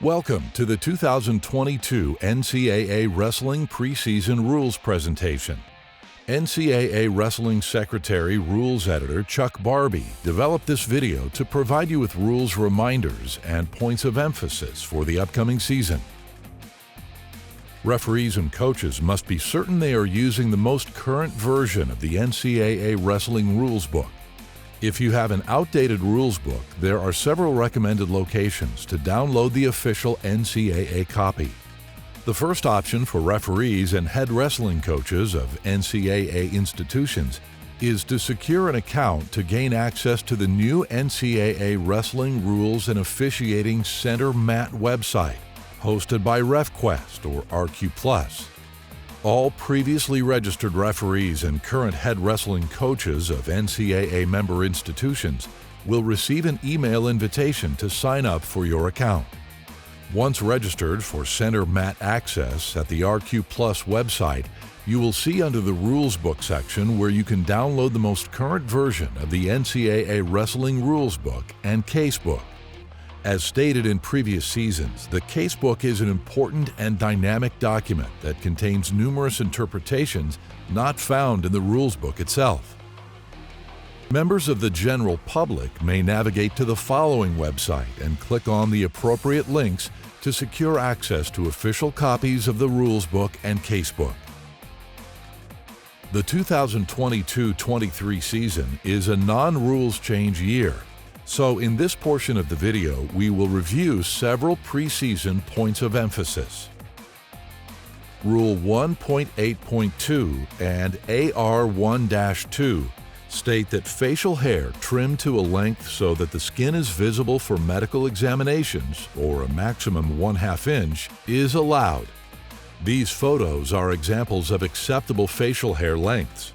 Welcome to the 2022 NCAA Wrestling Preseason Rules presentation. NCAA Wrestling Secretary Rules Editor Chuck Barbie developed this video to provide you with rules reminders and points of emphasis for the upcoming season. Referees and coaches must be certain they are using the most current version of the NCAA Wrestling Rules Book. If you have an outdated rules book, there are several recommended locations to download the official NCAA copy. The first option for referees and head wrestling coaches of NCAA institutions is to secure an account to gain access to the new NCAA Wrestling Rules and Officiating Center MAT website, hosted by RefQuest or RQ+. All previously registered referees and current head wrestling coaches of NCAA member institutions will receive an email invitation to sign up for your account. Once registered for Center MAT access at the RQ+ website, you will see under the Rules Book section where you can download the most current version of the NCAA Wrestling Rules Book and Casebook. As stated in previous seasons, the Casebook is an important and dynamic document that contains numerous interpretations not found in the rules book itself. Members of the general public may navigate to the following website and click on the appropriate links to secure access to official copies of the rules book and Casebook. The 2022-23 season is a non-rules change year. So in this portion of the video, we will review several preseason points of emphasis. Rule 1.8.2 and AR1-2 state that facial hair trimmed to a length so that the skin is visible for medical examinations, or a maximum 1/2 inch, is allowed. These photos are examples of acceptable facial hair lengths.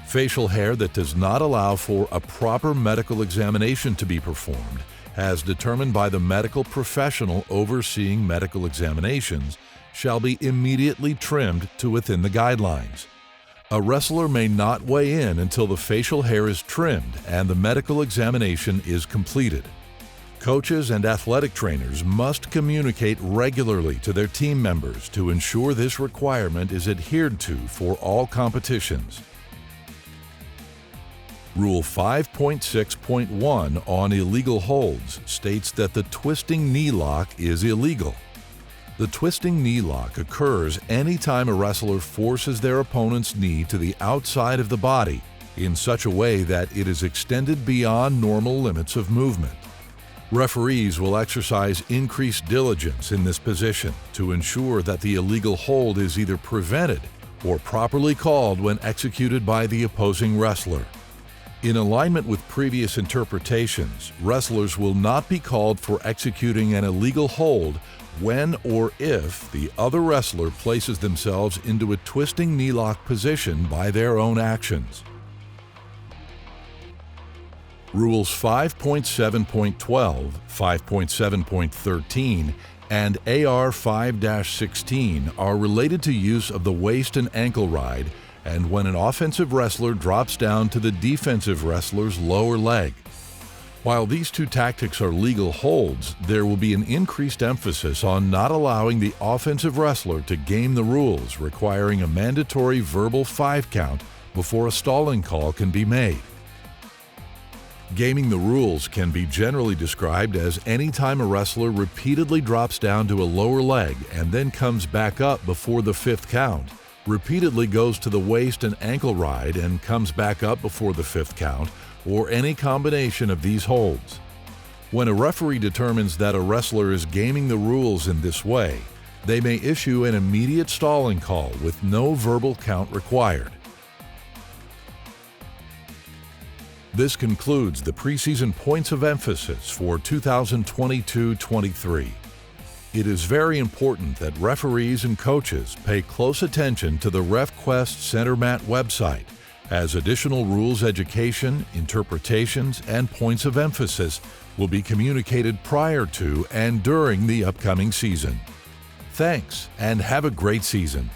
Facial hair that does not allow for a proper medical examination to be performed, as determined by the medical professional overseeing medical examinations, shall be immediately trimmed to within the guidelines. A wrestler may not weigh in until the facial hair is trimmed and the medical examination is completed. Coaches and athletic trainers must communicate regularly to their team members to ensure this requirement is adhered to for all competitions. Rule 5.6.1 on illegal holds states that the twisting knee lock is illegal. The twisting knee lock occurs anytime a wrestler forces their opponent's knee to the outside of the body in such a way that it is extended beyond normal limits of movement. Referees will exercise increased diligence in this position to ensure that the illegal hold is either prevented or properly called when executed by the opposing wrestler. In alignment with previous interpretations, wrestlers will not be called for executing an illegal hold when or if the other wrestler places themselves into a twisting knee lock position by their own actions. Rules 5.7.12, 5.7.13, and AR 5-16 are related to use of the waist and ankle ride and when an offensive wrestler drops down to the defensive wrestler's lower leg. While these two tactics are legal holds, there will be an increased emphasis on not allowing the offensive wrestler to game the rules, requiring a mandatory verbal 5 count before a stalling call can be made. Gaming the rules can be generally described as any time a wrestler repeatedly drops down to a lower leg and then comes back up before the 5th count, repeatedly goes to the waist and ankle ride and comes back up before the 5th count, or any combination of these holds. When a referee determines that a wrestler is gaming the rules in this way, they may issue an immediate stalling call with no verbal count required. This concludes the preseason points of emphasis for 2022-23. It is very important that referees and coaches pay close attention to the RefQuest Center MAT website, as additional rules education, interpretations, and points of emphasis will be communicated prior to and during the upcoming season. Thanks, and have a great season.